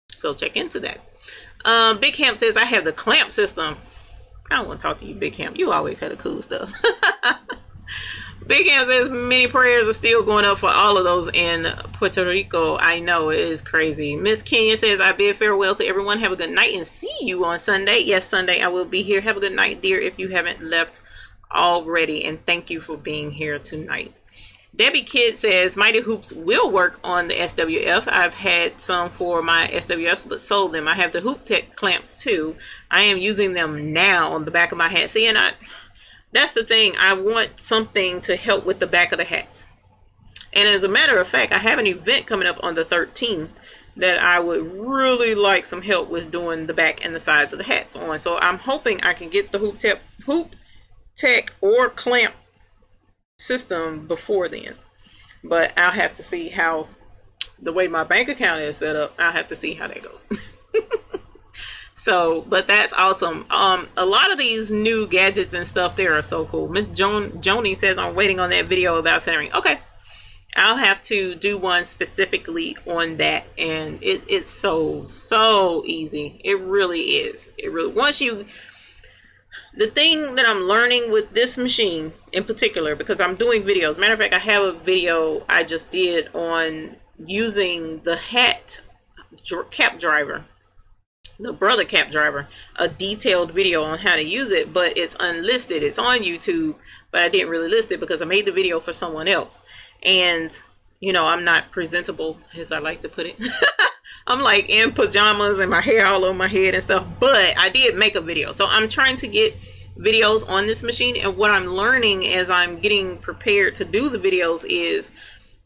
So check into that. Big Camp says, I have the clamp system. I don't want to talk to you, Big Camp. You always had the cool stuff. Big Camp says, many prayers are still going up for all of those in Puerto Rico. I know, it is crazy. Miss Kenya says, I bid farewell to everyone. Have a good night and see you on Sunday. Yes, Sunday I will be here. Have a good night, dear, if you haven't left already. And thank you for being here tonight. Debbie Kidd says, Mighty Hoops will work on the SWF. I've had some for my SWFs, but sold them. I have the Hoop Tech clamps too. I am using them now on the back of my hat. See, and that's the thing. I want something to help with the back of the hats. And as a matter of fact, I have an event coming up on the 13th that I would really like some help with doing the back and the sides of the hats on. So I'm hoping I can get the Hoop Tech or clamp system before then. But I'll have to see how, the way my bank account is set up, I'll have to see how that goes. So, but that's awesome. A lot of these new gadgets and stuff there are so cool. Miss Joni says, I'm waiting on that video about centering. Okay, I'll have to do one specifically on that. And it's so easy. It really is. It really, once you, the thing that I'm learning with this machine in particular, because I'm doing videos. Matter of fact, I have a video I just did on using the hat cap driver, the brother cap driver, a detailed video on how to use it, but it's unlisted. It's on YouTube, but I didn't really list it because I made the video for someone else. And you know, I'm not presentable, as I like to put it. I'm like in pajamas and my hair all over my head and stuff, but I did make a video. So I'm trying to get videos on this machine, and what I'm learning as I'm getting prepared to do the videos is,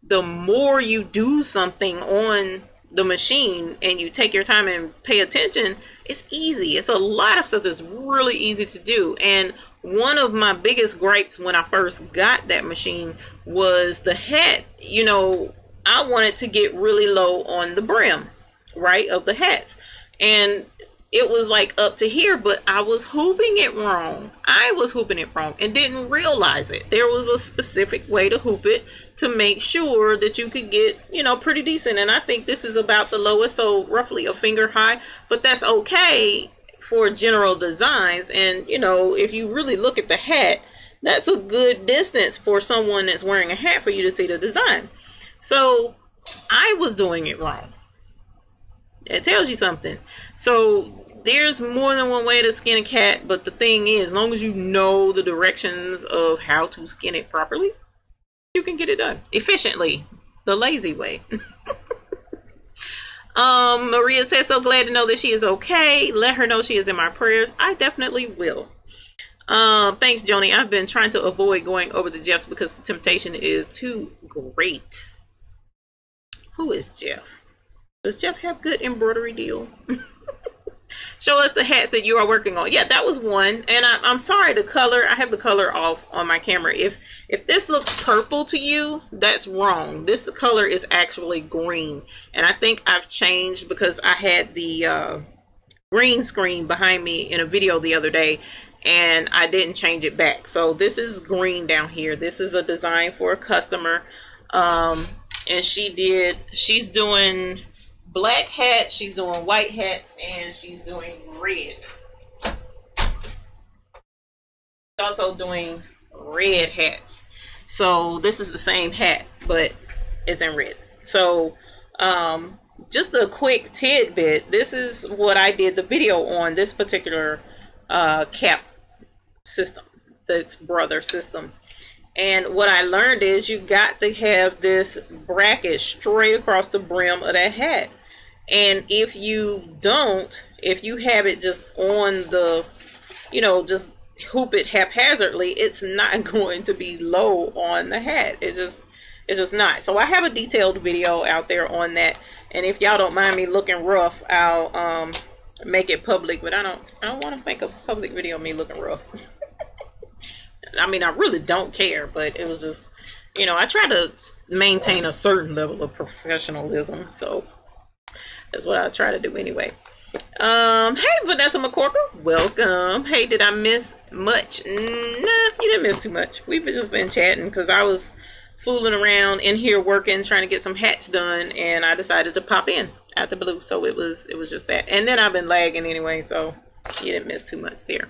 the more you do something on the machine and you take your time and pay attention, it's easy. It's a lot of stuff that's really easy to do. And one of my biggest gripes when I first got that machine was the hat. You know, I wanted to get really low on the brim, right, of the hats, and it was like up to here, but I was hooping it wrong. I was hooping it wrong and didn't realize it. There was a specific way to hoop it to make sure that you could get, you know, pretty decent. And I think this is about the lowest, so roughly a finger high, but that's okay for general designs. And, you know, if you really look at the hat, that's a good distance for someone that's wearing a hat for you to see the design. So I was doing it wrong. It tells you something. So there's more than one way to skin a cat, but the thing is, as long as you know the directions of how to skin it properly, you can get it done efficiently, the lazy way. Maria says, so glad to know that she is okay. Let her know she is in my prayers. I definitely will. Thanks, Joni. I've been trying to avoid going over to Jeff's because the temptation is too great. Who is Jeff? Does Jeff have good embroidery deals? Show us the hats that you are working on. Yeah, that was one. And I'm sorry, the color, I have the color off on my camera. If this looks purple to you, that's wrong. This color is actually green. And I think I've changed because I had the green screen behind me in a video the other day, and I didn't change it back. So this is green down here. This is a design for a customer. And she's doing black hats, she's doing white hats, and she's doing red. She's also doing red hats. So this is the same hat, but it's in red. So just a quick tidbit, this is what I did the video on, this particular cap system, this brother system. And what I learned is you got to have this bracket straight across the brim of that hat. And if you don't, if you have it just on the, you know, just hoop it haphazardly, it's not going to be low on the hat. It's just not. So I have a detailed video out there on that, and if y'all don't mind me looking rough, I'll make it public. But I don't want to make a public video of me looking rough. I mean, I really don't care, but it was just, you know, I try to maintain a certain level of professionalism, so that's what I try to do anyway. Hey, Vanessa McCorkle, welcome. Hey, did I miss much? Nah, you didn't miss too much. We've just been chatting because I was fooling around in here working, trying to get some hats done, and I decided to pop in out the blue. So it was just that. And then I've been lagging anyway, so you didn't miss too much there.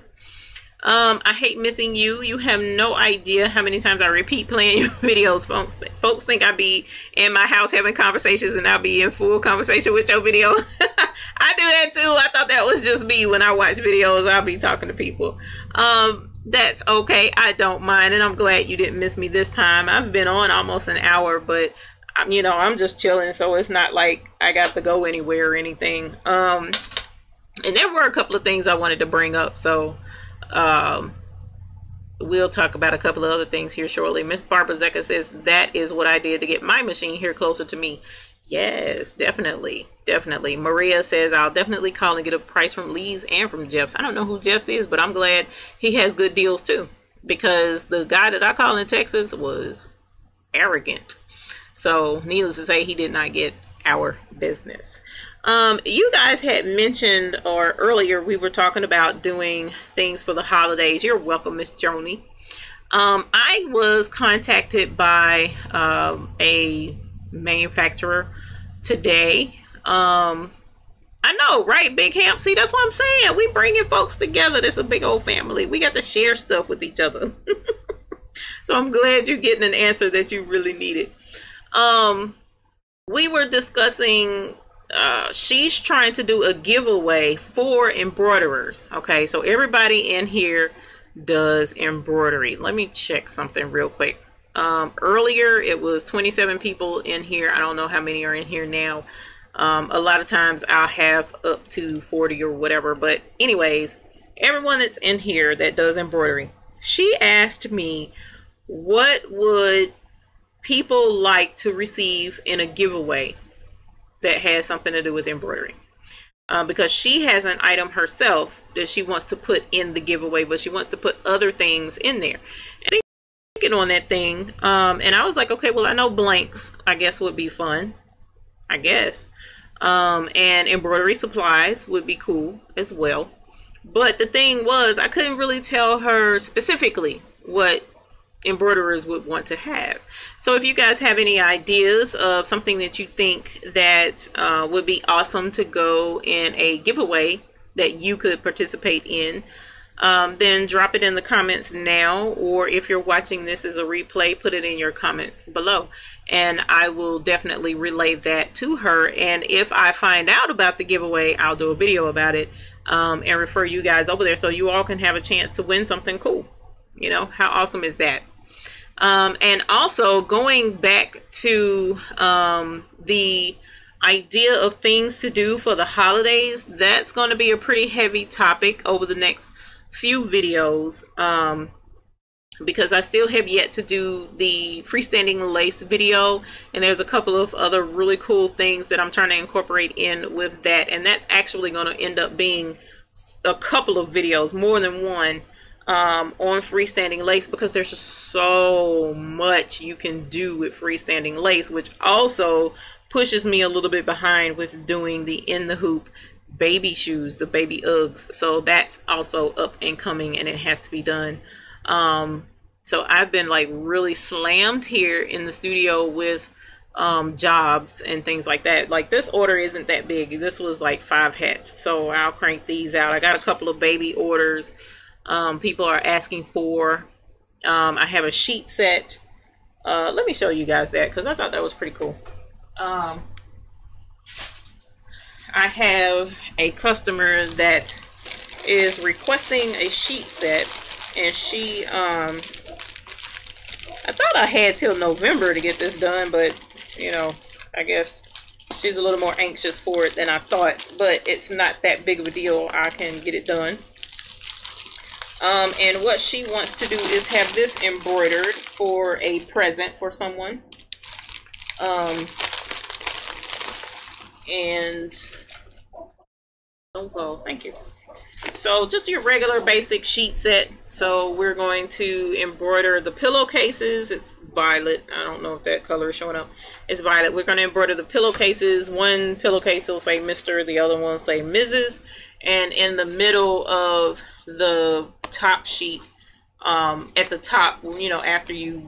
I hate missing you. You have no idea how many times I repeat playing your videos. Folks think I be in my house having conversations and I'll be in full conversation with your video. I do that too. I thought that was just me. When I watch videos, I'll be talking to people. That's okay. I don't mind, and I'm glad you didn't miss me this time. I've been on almost an hour, but you know, I'm just chilling, so it's not like I got to go anywhere or anything. And there were a couple of things I wanted to bring up, so we'll talk about a couple of other things here shortly. Miss Barbara Zecca says that is what I did to get my machine here closer to me. Yes, definitely. Maria says I'll definitely call and get a price from Lee's and from Jeff's. I don't know who Jeff's is, but I'm glad he has good deals too, because the guy that I called in Texas was arrogant. So needless to say, he did not get our business. You guys had mentioned, or earlier we were talking about doing things for the holidays. You're welcome, Miss Joni. I was contacted by a manufacturer today. I know, right, Big Hamp? See, that's what I'm saying. We bringing folks together. That's a big old family. We got to share stuff with each other. So I'm glad you're getting an answer that you really needed. We were discussing, she's trying to do a giveaway for embroiderers. Okay, so everybody in here does embroidery. Let me check something real quick. Earlier it was 27 people in here. I don't know how many are in here now. A lot of times I'll have up to 40 or whatever, but anyways, everyone that's in here that does embroidery, she asked me what would people like to receive in a giveaway that has something to do with embroidery, because she has an item herself that she wants to put in the giveaway, but she wants to put other things in there. And on that thing, and I was like, okay, well, I know blanks, I guess, would be fun, I guess, and embroidery supplies would be cool as well. But the thing was, I couldn't really tell her specifically what embroiderers would want to have. So if you guys have any ideas of something that you think that would be awesome to go in a giveaway that you could participate in, then drop it in the comments now, or if you're watching this as a replay, put it in your comments below, and I will definitely relay that to her. And if I find out about the giveaway, I'll do a video about it, and refer you guys over there so you all can have a chance to win something cool. You know, how awesome is that? And also, going back to the idea of things to do for the holidays, that's going to be a pretty heavy topic over the next few videos, because I still have yet to do the freestanding lace video, and there's a couple of other really cool things that I'm trying to incorporate in with that, and that's actually going to end up being a couple of videos, more than one, on freestanding lace, because there's just so much you can do with freestanding lace, which also pushes me a little bit behind with doing the in the hoop baby shoes, the baby Uggs. So that's also up and coming, and it has to be done. So I've been like really slammed here in the studio with jobs and things like that. Like, this order isn't that big. This was like 5 hats, so I'll crank these out. I got a couple of baby orders people are asking for. I have a sheet set. Let me show you guys that, because I thought that was pretty cool. I have a customer that is requesting a sheet set, and she I thought I had till November to get this done, but you know, I guess She's a little more anxious for it than I thought, but it's not that big of a deal. I can get it done. And what she wants to do is have this embroidered for a present for someone. And oh, thank you. So just your regular basic sheet set. So we're going to embroider the pillowcases. It's violet. I don't know if that color is showing up. It's violet. We're going to embroider the pillowcases. One pillowcase will say Mr., the other one will say Mrs. And in the middle of the top sheet, at the top, you know, after you